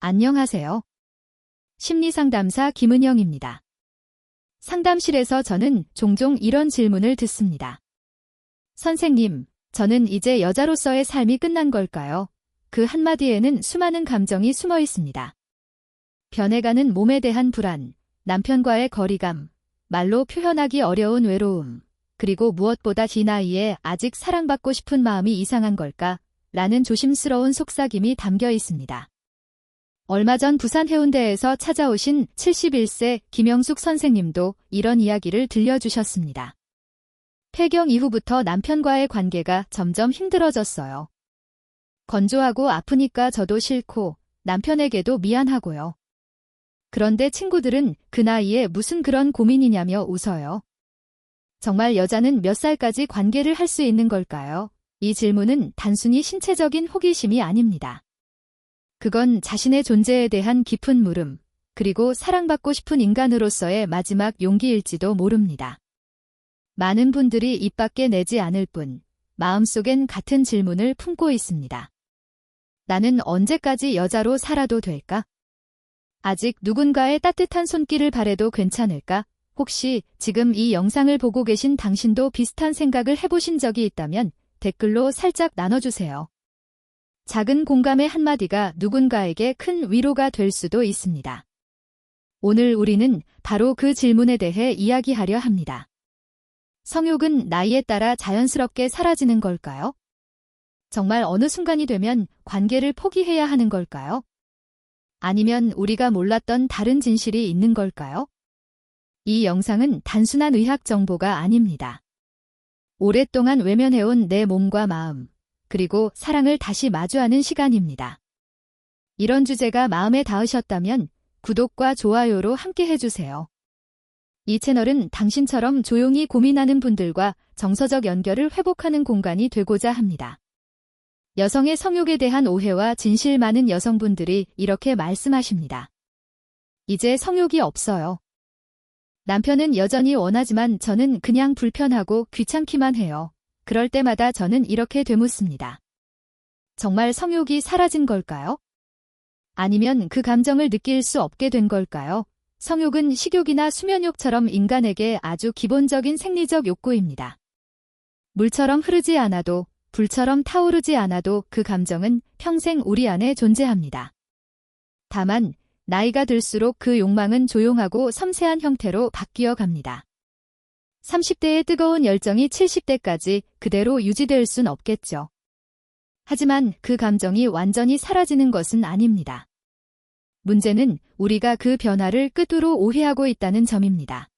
안녕하세요. 심리상담사 김은영입니다. 상담실에서 저는 종종 이런 질문을 듣습니다. 선생님, 저는 이제 여자로서의 삶이 끝난 걸까요? 그 한마디에는 수많은 감정이 숨어 있습니다. 변해가는 몸에 대한 불안, 남편과의 거리감, 말로 표현하기 어려운 외로움, 그리고 무엇보다 이 나이에 아직 사랑받고 싶은 마음이 이상한 걸까? 라는 조심스러운 속삭임이 담겨 있습니다. 얼마 전 부산 해운대에서 찾아오신 71세 김영숙 선생님도 이런 이야기를 들려주셨습니다. 폐경 이후부터 남편과의 관계가 점점 힘들어졌어요. 건조하고 아프니까 저도 싫고 남편에게도 미안하고요. 그런데 친구들은 그 나이에 무슨 그런 고민이냐며 웃어요. 정말 여자는 몇 살까지 관계를 할 수 있는 걸까요? 이 질문은 단순히 신체적인 호기심이 아닙니다. 그건 자신의 존재에 대한 깊은 물음, 그리고 사랑받고 싶은 인간으로서의 마지막 용기일지도 모릅니다. 많은 분들이 입 밖에 내지 않을 뿐, 마음속엔 같은 질문을 품고 있습니다. 나는 언제까지 여자로 살아도 될까? 아직 누군가의 따뜻한 손길을 바래도 괜찮을까? 혹시 지금 이 영상을 보고 계신 당신도 비슷한 생각을 해보신 적이 있다면 댓글로 살짝 나눠주세요. 작은 공감의 한마디가 누군가에게 큰 위로가 될 수도 있습니다. 오늘 우리는 바로 그 질문에 대해 이야기하려 합니다. 성욕은 나이에 따라 자연스럽게 사라지는 걸까요? 정말 어느 순간이 되면 관계를 포기해야 하는 걸까요? 아니면 우리가 몰랐던 다른 진실이 있는 걸까요? 이 영상은 단순한 의학 정보가 아닙니다. 오랫동안 외면해온 내 몸과 마음, 그리고 사랑을 다시 마주하는 시간입니다. 이런 주제가 마음에 닿으셨다면 구독과 좋아요로 함께 해주세요. 이 채널은 당신처럼 조용히 고민하는 분들과 정서적 연결을 회복하는 공간이 되고자 합니다. 여성의 성욕에 대한 오해와 진실 많은 여성분들이 이렇게 말씀하십니다. 이제 성욕이 없어요. 남편은 여전히 원하지만 저는 그냥 불편하고 귀찮기만 해요. 그럴 때마다 저는 이렇게 되묻습니다. 정말 성욕이 사라진 걸까요? 아니면 그 감정을 느낄 수 없게 된 걸까요? 성욕은 식욕이나 수면욕처럼 인간에게 아주 기본적인 생리적 욕구입니다. 물처럼 흐르지 않아도, 불처럼 타오르지 않아도 그 감정은 평생 우리 안에 존재합니다. 다만, 나이가 들수록 그 욕망은 조용하고 섬세한 형태로 바뀌어 갑니다. 30대의 뜨거운 열정이 70대까지 그대로 유지될 순 없겠죠. 하지만 그 감정이 완전히 사라지는 것은 아닙니다. 문제는 우리가 그 변화를 끝으로 오해하고 있다는 점입니다.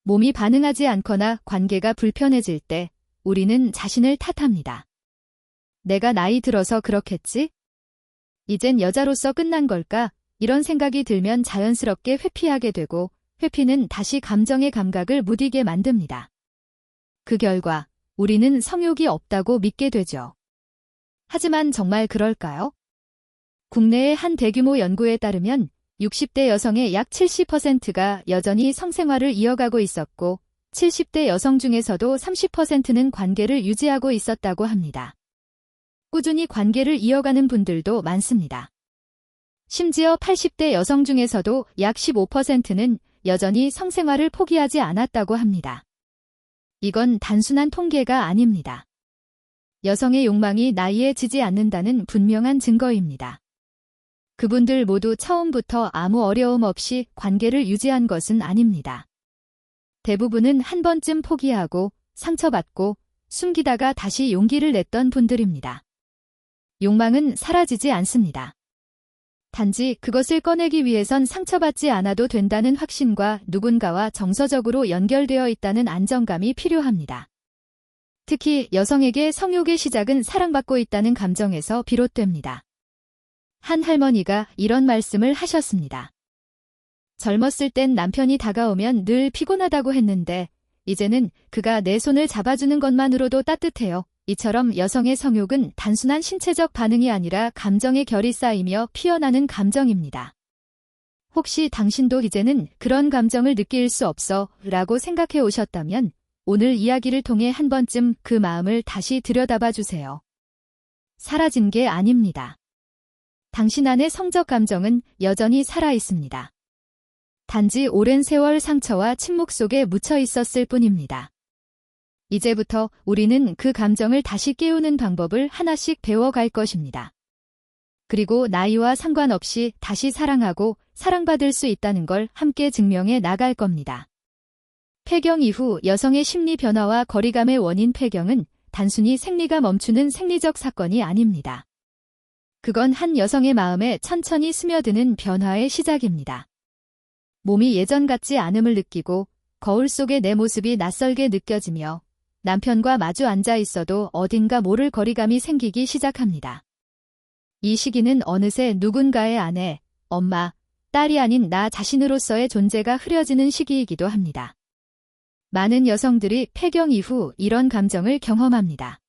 몸이 반응하지 않거나 관계가 불편해질 때 우리는 자신을 탓합니다. 내가 나이 들어서 그렇겠지? 이젠 여자로서 끝난 걸까? 이런 생각이 들면 자연스럽게 회피하게 되고 회피는 다시 감정의 감각을 무디게 만듭니다. 그 결과 우리는 성욕이 없다고 믿게 되죠. 하지만 정말 그럴까요? 국내의 한 대규모 연구에 따르면 60대 여성의 약 70%가 여전히 성생활을 이어가고 있었고 70대 여성 중에서도 30%는 관계를 유지하고 있었다고 합니다. 꾸준히 관계를 이어가는 분들도 많습니다. 심지어 80대 여성 중에서도 약 15%는 여전히 성생활을 포기하지 않았다고 합니다. 이건 단순한 통계가 아닙니다. 여성의 욕망이 나이에 지지 않는다는 분명한 증거입니다. 그분들 모두 처음부터 아무 어려움 없이 관계를 유지한 것은 아닙니다. 대부분은 한 번쯤 포기하고 상처받고 숨기다가 다시 용기를 냈던 분들입니다. 욕망은 사라지지 않습니다. 단지 그것을 꺼내기 위해선 상처받지 않아도 된다는 확신과 누군가와 정서적으로 연결되어 있다는 안정감이 필요합니다. 특히 여성에게 성욕의 시작은 사랑받고 있다는 감정에서 비롯됩니다. 한 할머니가 이런 말씀을 하셨습니다. 젊었을 땐 남편이 다가오면 늘 피곤하다고 했는데 이제는 그가 내 손을 잡아주는 것만으로도 따뜻해요. 이처럼 여성의 성욕은 단순한 신체적 반응이 아니라 감정의 결이 쌓이며 피어나는 감정입니다. 혹시 당신도 이제는 그런 감정을 느낄 수 없어 라고 생각해 오셨다면 오늘 이야기를 통해 한 번쯤 그 마음을 다시 들여다봐 주세요. 사라진 게 아닙니다. 당신 안의 성적 감정은 여전히 살아 있습니다. 단지 오랜 세월 상처와 침묵 속에 묻혀 있었을 뿐입니다. 이제부터 우리는 그 감정을 다시 깨우는 방법을 하나씩 배워갈 것입니다. 그리고 나이와 상관없이 다시 사랑하고 사랑받을 수 있다는 걸 함께 증명해 나갈 겁니다. 폐경 이후 여성의 심리 변화와 거리감의 원인 폐경은 단순히 생리가 멈추는 생리적 사건이 아닙니다. 그건 한 여성의 마음에 천천히 스며드는 변화의 시작입니다. 몸이 예전 같지 않음을 느끼고 거울 속의 내 모습이 낯설게 느껴지며 남편과 마주 앉아 있어도 어딘가 모를 거리감이 생기기 시작합니다. 이 시기는 어느새 누군가의 아내, 엄마, 딸이 아닌 나 자신으로서의 존재가 흐려지는 시기이기도 합니다. 많은 여성들이 폐경 이후 이런 감정을 경험합니다.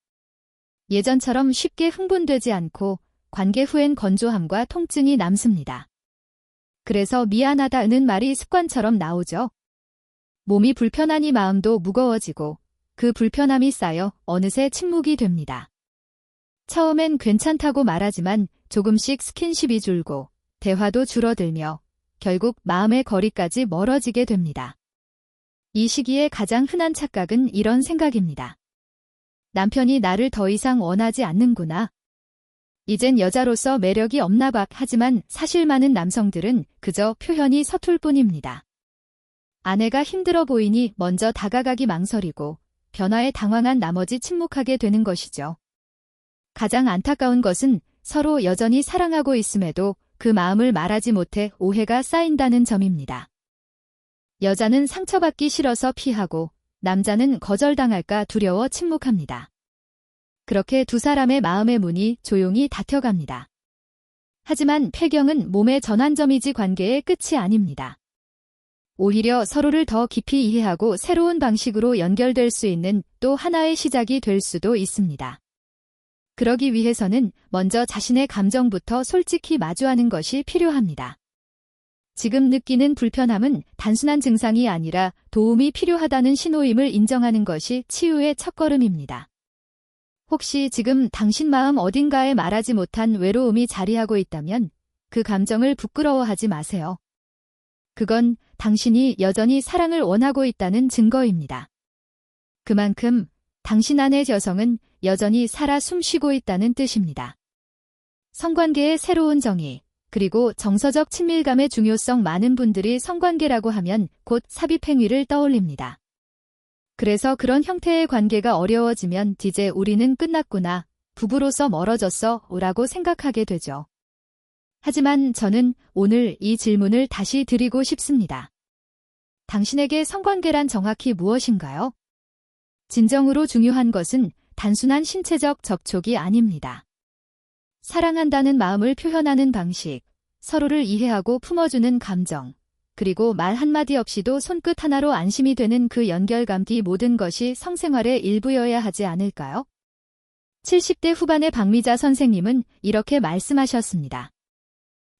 예전처럼 쉽게 흥분되지 않고 관계 후엔 건조함과 통증이 남습니다. 그래서 미안하다는 말이 습관처럼 나오죠. 몸이 불편하니 마음도 무거워지고 그 불편함이 쌓여 어느새 침묵이 됩니다. 처음엔 괜찮다고 말하지만 조금씩 스킨십이 줄고 대화도 줄어들며 결국 마음의 거리까지 멀어지게 됩니다. 이 시기에 가장 흔한 착각은 이런 생각입니다. 남편이 나를 더 이상 원하지 않는구나. 이젠 여자로서 매력이 없나 봐. 하지만 사실 많은 남성들은 그저 표현이 서툴 뿐입니다. 아내가 힘들어 보이니 먼저 다가가기 망설이고 변화에 당황한 나머지 침묵하게 되는 것이죠. 가장 안타까운 것은 서로 여전히 사랑하고 있음에도 그 마음을 말하지 못해 오해가 쌓인다는 점입니다. 여자는 상처받기 싫어서 피하고 남자는 거절당할까 두려워 침묵합니다. 그렇게 두 사람의 마음의 문이 조용히 닫혀갑니다. 하지만 폐경은 몸의 전환점이지 관계의 끝이 아닙니다. 오히려 서로를 더 깊이 이해하고 새로운 방식으로 연결될 수 있는 또 하나의 시작이 될 수도 있습니다. 그러기 위해서는 먼저 자신의 감정부터 솔직히 마주하는 것이 필요합니다. 지금 느끼는 불편함은 단순한 증상이 아니라 도움이 필요하다는 신호임을 인정하는 것이 치유의 첫걸음입니다. 혹시 지금 당신 마음 어딘가에 말하지 못한 외로움이 자리하고 있다면 그 감정을 부끄러워하지 마세요. 그건 당신이 여전히 사랑을 원하고 있다는 증거입니다. 그만큼 당신 안의 여성은 여전히 살아 숨쉬고 있다는 뜻입니다. 성관계의 새로운 정의, 그리고 정서적 친밀감의 중요성. 많은 분들이 성관계라고 하면 곧 삽입행위를 떠올립니다. 그래서 그런 형태의 관계가 어려워지면 이제 우리는 끝났구나, 부부로서 멀어졌어 라고 생각하게 되죠. 하지만 저는 오늘 이 질문을 다시 드리고 싶습니다. 당신에게 성관계란 정확히 무엇인가요? 진정으로 중요한 것은 단순한 신체적 접촉이 아닙니다. 사랑한다는 마음을 표현하는 방식, 서로를 이해하고 품어주는 감정, 그리고 말 한마디 없이도 손끝 하나로 안심이 되는 그 연결감, 이 모든 것이 성생활의 일부여야 하지 않을까요? 70대 후반의 박미자 선생님은 이렇게 말씀하셨습니다.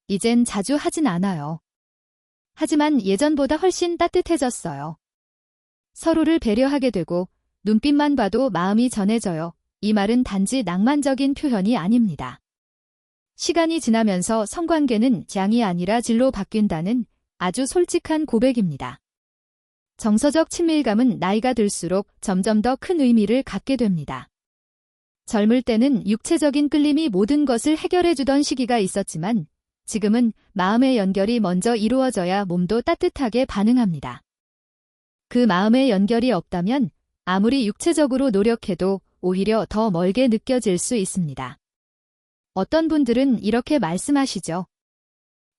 이젠 자주 하진 않아요. 하지만 예전보다 훨씬 따뜻해졌어요. 서로를 배려하게 되고 눈빛만 봐도 마음이 전해져요. 이 말은 단지 낭만적인 표현이 아닙니다. 시간이 지나면서 성관계는 장이 아니라 질로 바뀐다는 아주 솔직한 고백입니다. 정서적 친밀감은 나이가 들수록 점점 더 큰 의미를 갖게 됩니다. 젊을 때는 육체적인 끌림이 모든 것을 해결해주던 시기가 있었지만 지금은 마음의 연결이 먼저 이루어져야 몸도 따뜻하게 반응합니다. 그 마음의 연결이 없다면 아무리 육체적으로 노력해도 오히려 더 멀게 느껴질 수 있습니다. 어떤 분들은 이렇게 말씀하시죠.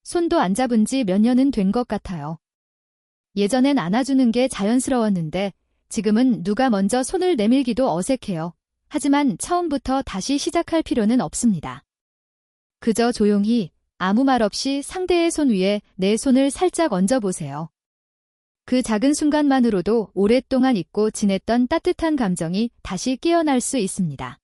손도 안 잡은 지 몇 년은 된 것 같아요. 예전엔 안아주는 게 자연스러웠는데 지금은 누가 먼저 손을 내밀기도 어색해요. 하지만 처음부터 다시 시작할 필요는 없습니다. 그저 조용히 아무 말 없이 상대의 손 위에 내 손을 살짝 얹어보세요. 그 작은 순간만으로도 오랫동안 잊고 지냈던 따뜻한 감정이 다시 깨어날 수 있습니다.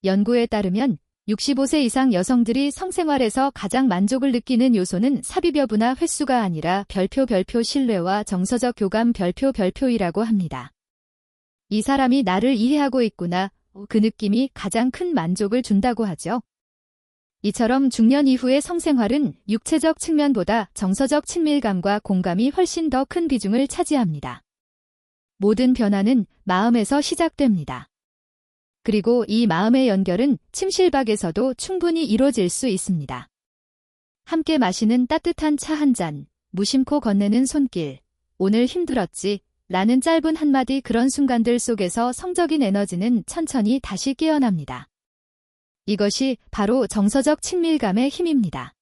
연구에 따르면 65세 이상 여성들이 성생활에서 가장 만족을 느끼는 요소는 삽입 여부나 횟수가 아니라 별표 신뢰와 정서적 교감 별표이라고 합니다. 이 사람이 나를 이해하고 있구나, 그 느낌이 가장 큰 만족을 준다고 하죠. 이처럼 중년 이후의 성생활은 육체적 측면보다 정서적 친밀감과 공감이 훨씬 더 큰 비중을 차지합니다. 모든 변화는 마음에서 시작됩니다. 그리고 이 마음의 연결은 침실박에서도 충분히 이루어질 수 있습니다. 함께 마시는 따뜻한 차 한 잔, 무심코 건네는 손길, 오늘 힘들었지? 라는 짧은 한마디, 그런 순간들 속에서 성적인 에너지는 천천히 다시 깨어납니다. 이것이 바로 정서적 친밀감의 힘입니다.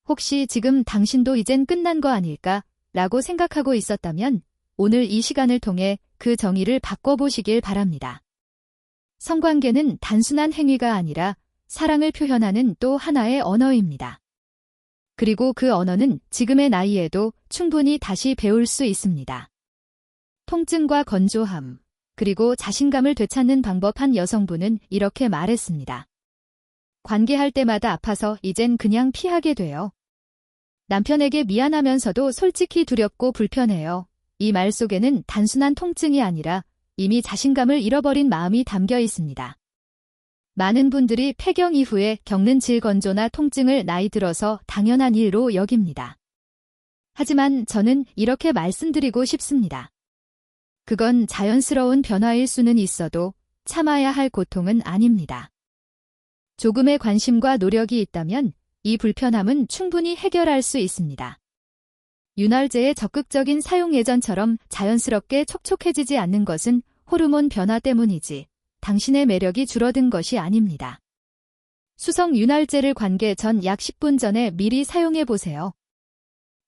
혹시 지금 당신도 이젠 끝난 거 아닐까? 라고 생각하고 있었다면 오늘 이 시간을 통해 그 정의를 바꿔보시길 바랍니다. 성관계는 단순한 행위가 아니라 사랑을 표현하는 또 하나의 언어입니다. 그리고 그 언어는 지금의 나이에도 충분히 다시 배울 수 있습니다. 통증과 건조함, 그리고 자신감을 되찾는 방법. 한 여성분은 이렇게 말했습니다. 관계할 때마다 아파서 이젠 그냥 피하게 돼요. 남편에게 미안하면서도 솔직히 두렵고 불편해요. 이 말 속에는 단순한 통증이 아니라 이미 자신감을 잃어버린 마음이 담겨 있습니다. 많은 분들이 폐경 이후에 겪는 질건조나 통증을 나이 들어서 당연한 일로 여깁니다. 하지만 저는 이렇게 말씀드리고 싶습니다. 그건 자연스러운 변화일 수는 있어도 참아야 할 고통은 아닙니다. 조금의 관심과 노력이 있다면 이 불편함은 충분히 해결할 수 있습니다. 윤활제의 적극적인 사용, 예전처럼 자연스럽게 촉촉해지지 않는 것은 호르몬 변화 때문이지 당신의 매력이 줄어든 것이 아닙니다. 수성 윤활제를 관계 전 약 10분 전에 미리 사용해 보세요.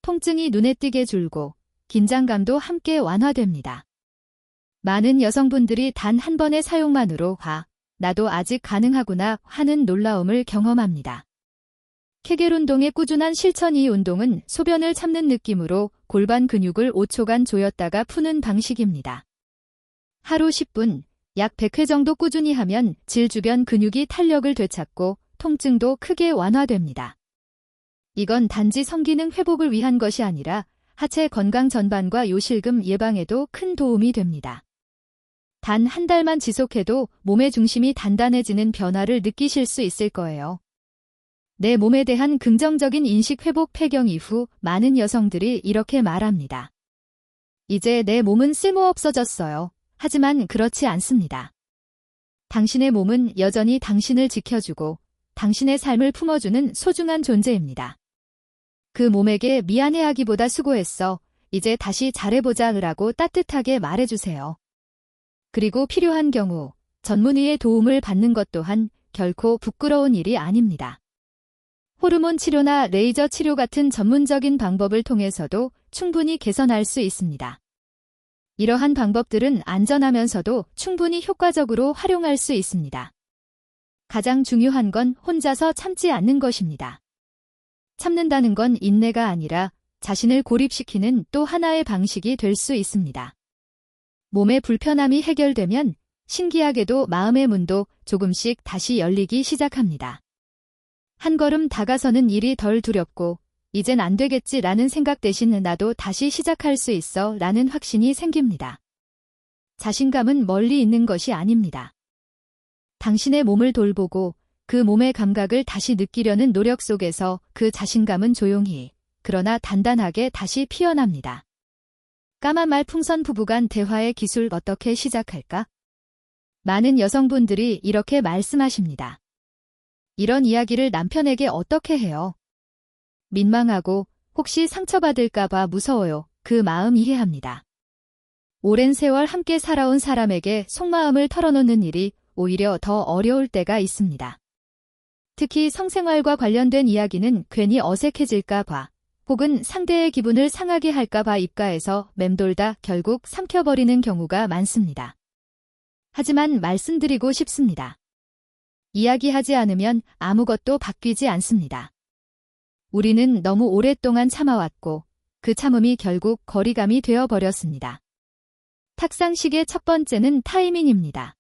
통증이 눈에 띄게 줄고 긴장감도 함께 완화됩니다. 많은 여성분들이 단 한 번의 사용만으로 나도 아직 가능하구나 하는 놀라움을 경험합니다. 케겔 운동의 꾸준한 실천. 이 운동은 소변을 참는 느낌으로 골반 근육을 5초간 조였다가 푸는 방식입니다. 하루 10분, 약 100회 정도 꾸준히 하면 질 주변 근육이 탄력을 되찾고 통증도 크게 완화됩니다. 이건 단지 성기능 회복을 위한 것이 아니라 하체 건강 전반과 요실금 예방에도 큰 도움이 됩니다. 단 한 달만 지속해도 몸의 중심이 단단해지는 변화를 느끼실 수 있을 거예요. 내 몸에 대한 긍정적인 인식 회복. 폐경 이후 많은 여성들이 이렇게 말합니다. 이제 내 몸은 쓸모없어졌어요. 하지만 그렇지 않습니다. 당신의 몸은 여전히 당신을 지켜주고 당신의 삶을 품어주는 소중한 존재입니다. 그 몸에게 미안해하기보다 수고했어. 이제 다시 잘해보자 라고 따뜻하게 말해주세요. 그리고 필요한 경우 전문의의 도움을 받는 것 또한 결코 부끄러운 일이 아닙니다. 호르몬 치료나 레이저 치료 같은 전문적인 방법을 통해서도 충분히 개선할 수 있습니다. 이러한 방법들은 안전하면서도 충분히 효과적으로 활용할 수 있습니다. 가장 중요한 건 혼자서 참지 않는 것입니다. 참는다는 건 인내가 아니라 자신을 고립시키는 또 하나의 방식이 될 수 있습니다. 몸의 불편함이 해결되면 신기하게도 마음의 문도 조금씩 다시 열리기 시작합니다. 한 걸음 다가서는 일이 덜 두렵고 이젠 안 되겠지라는 생각 대신 나도 다시 시작할 수 있어 라는 확신이 생깁니다. 자신감은 멀리 있는 것이 아닙니다. 당신의 몸을 돌보고 그 몸의 감각을 다시 느끼려는 노력 속에서 그 자신감은 조용히 그러나 단단하게 다시 피어납니다. 까만 말 풍선 부부간 대화의 기술 어떻게 시작할까? 많은 여성분들이 이렇게 말씀하십니다. 이런 이야기를 남편에게 어떻게 해요? 민망하고 혹시 상처받을까봐 무서워요. 그 마음 이해합니다. 오랜 세월 함께 살아온 사람에게 속마음을 털어놓는 일이 오히려 더 어려울 때가 있습니다. 특히 성생활과 관련된 이야기는 괜히 어색해질까봐 혹은 상대의 기분을 상하게 할까봐 입가에서 맴돌다 결국 삼켜버리는 경우가 많습니다. 하지만 말씀드리고 싶습니다. 이야기하지 않으면 아무것도 바뀌지 않습니다. 우리는 너무 오랫동안 참아왔고 그 참음이 결국 거리감이 되어버렸습니다. 탁상식의 첫 번째는 타이밍입니다.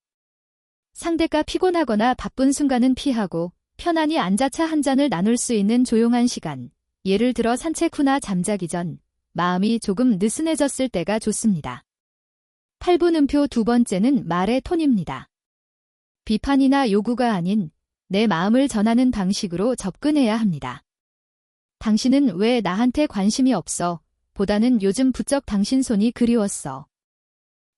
상대가 피곤하거나 바쁜 순간은 피하고 편안히 앉아차 한 잔을 나눌 수 있는 조용한 시간, 예를 들어 산책 후나 잠자기 전, 마음이 조금 느슨해졌을 때가 좋습니다. 8분음표 두 번째는 말의 톤입니다. 비판이나 요구가 아닌 내 마음을 전하는 방식으로 접근해야 합니다. 당신은 왜 나한테 관심이 없어? 보다는 요즘 부쩍 당신 손이 그리웠어.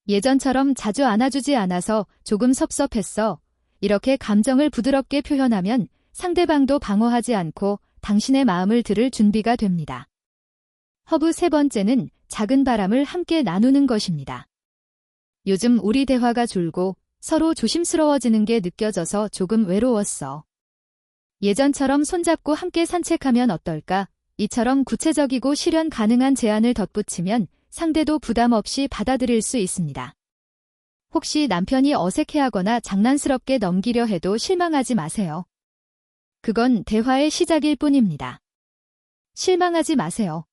예전처럼 자주 안아주지 않아서 조금 섭섭했어. 이렇게 감정을 부드럽게 표현하면 상대방도 방어하지 않고 당신의 마음을 들을 준비가 됩니다. 허브 세 번째는 작은 바람을 함께 나누는 것입니다. 요즘 우리 대화가 줄고 서로 조심스러워지는 게 느껴져서 조금 외로웠어. 예전처럼 손잡고 함께 산책하면 어떨까? 이처럼 구체적이고 실현 가능한 제안을 덧붙이면 상대도 부담 없이 받아들일 수 있습니다. 혹시 남편이 어색해하거나 장난스럽게 넘기려 해도 실망하지 마세요. 그건 대화의 시작일 뿐입니다. 실망하지 마세요.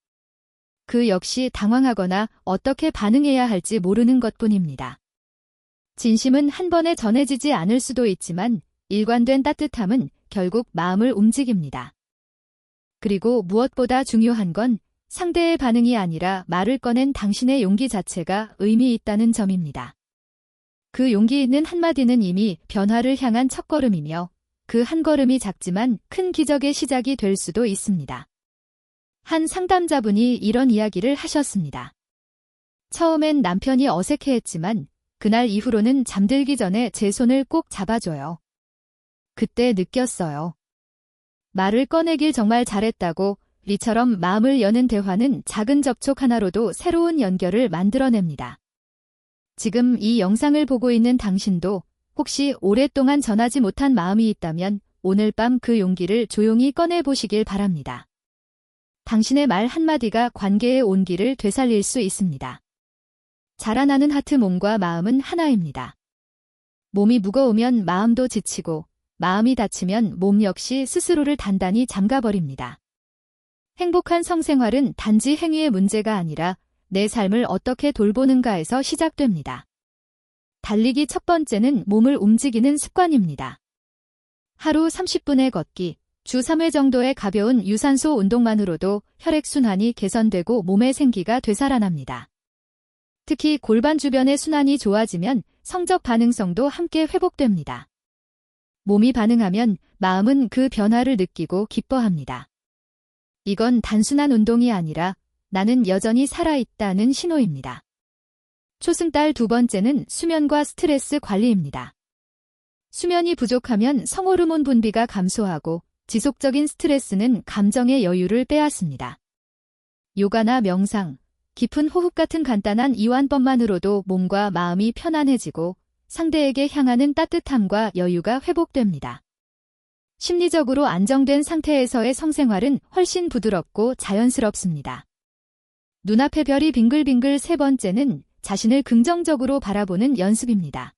그 역시 당황하거나 어떻게 반응해야 할지 모르는 것뿐입니다. 진심은 한 번에 전해지지 않을 수도 있지만 일관된 따뜻함은 결국 마음을 움직입니다. 그리고 무엇보다 중요한 건 상대의 반응이 아니라 말을 꺼낸 당신의 용기 자체가 의미 있다는 점입니다. 그 용기 있는 한마디는 이미 변화를 향한 첫걸음이며 그 한 걸음이 작지만 큰 기적의 시작이 될 수도 있습니다. 한 상담자분이 이런 이야기를 하셨습니다. 처음엔 남편이 어색해했지만 그날 이후로는 잠들기 전에 제 손을 꼭 잡아줘요. 그때 느꼈어요. 말을 꺼내길 정말 잘했다고. 이처럼 마음을 여는 대화는 작은 접촉 하나로도 새로운 연결을 만들어냅니다. 지금 이 영상을 보고 있는 당신도 혹시 오랫동안 전하지 못한 마음이 있다면 오늘 밤 그 용기를 조용히 꺼내보시길 바랍니다. 당신의 말 한마디가 관계의 온기를 되살릴 수 있습니다. 자라나는 하트 몸과 마음은 하나입니다. 몸이 무거우면 마음도 지치고 마음이 다치면 몸 역시 스스로를 단단히 잠가버립니다. 행복한 성생활은 단지 행위의 문제가 아니라 내 삶을 어떻게 돌보는가에서 시작됩니다. 달리기 첫 번째는 몸을 움직이는 습관입니다. 하루 30분의 걷기, 주 3회 정도의 가벼운 유산소 운동만으로도 혈액순환이 개선되고 몸의 생기가 되살아납니다. 특히 골반 주변의 순환이 좋아지면 성적 반응성도 함께 회복됩니다. 몸이 반응하면 마음은 그 변화를 느끼고 기뻐합니다. 이건 단순한 운동이 아니라 나는 여전히 살아있다는 신호입니다. 초승달 두 번째는 수면과 스트레스 관리입니다. 수면이 부족하면 성호르몬 분비가 감소하고 지속적인 스트레스는 감정의 여유를 빼앗습니다. 요가나 명상, 깊은 호흡 같은 간단한 이완법만으로도 몸과 마음이 편안해지고 상대에게 향하는 따뜻함과 여유가 회복됩니다. 심리적으로 안정된 상태에서의 성생활은 훨씬 부드럽고 자연스럽습니다. 눈앞의 별이 빙글빙글 세 번째는 자신을 긍정적으로 바라보는 연습입니다.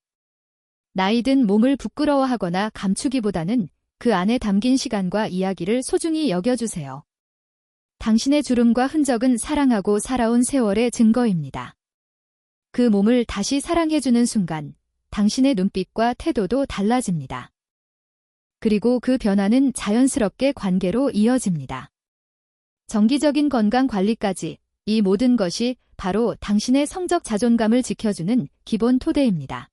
나이든 몸을 부끄러워하거나 감추기보다는 그 안에 담긴 시간과 이야기를 소중히 여겨주세요. 당신의 주름과 흔적은 사랑하고 살아온 세월의 증거입니다. 그 몸을 다시 사랑해주는 순간 당신의 눈빛과 태도도 달라집니다. 그리고 그 변화는 자연스럽게 관계로 이어집니다. 정기적인 건강 관리까지 이 모든 것이 바로 당신의 성적 자존감을 지켜주는 기본 토대입니다.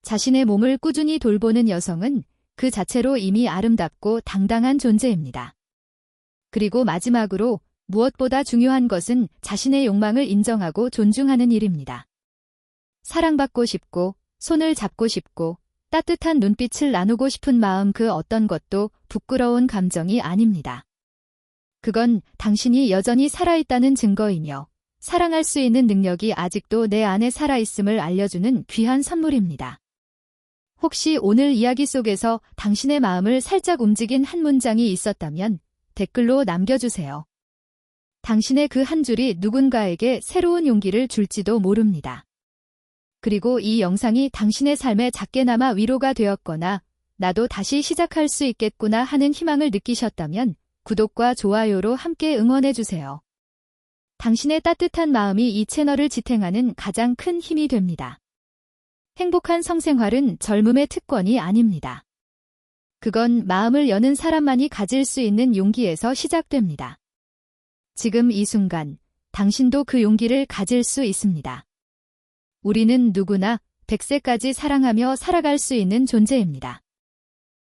자신의 몸을 꾸준히 돌보는 여성은 그 자체로 이미 아름답고 당당한 존재입니다. 그리고 마지막으로 무엇보다 중요한 것은 자신의 욕망을 인정하고 존중하는 일입니다. 사랑받고 싶고 손을 잡고 싶고 따뜻한 눈빛을 나누고 싶은 마음 그 어떤 것도 부끄러운 감정이 아닙니다. 그건 당신이 여전히 살아있다는 증거이며 사랑할 수 있는 능력이 아직도 내 안에 살아있음을 알려주는 귀한 선물입니다. 혹시 오늘 이야기 속에서 당신의 마음을 살짝 움직인 한 문장이 있었다면 댓글로 남겨주세요. 당신의 그 한 줄이 누군가에게 새로운 용기를 줄지도 모릅니다. 그리고 이 영상이 당신의 삶에 작게나마 위로가 되었거나 나도 다시 시작할 수 있겠구나 하는 희망을 느끼셨다면 구독과 좋아요로 함께 응원해주세요. 당신의 따뜻한 마음이 이 채널을 지탱하는 가장 큰 힘이 됩니다. 행복한 성생활은 젊음의 특권이 아닙니다. 그건 마음을 여는 사람만이 가질 수 있는 용기에서 시작됩니다. 지금 이 순간 당신도 그 용기를 가질 수 있습니다. 우리는 누구나 100세까지 사랑하며 살아갈 수 있는 존재입니다.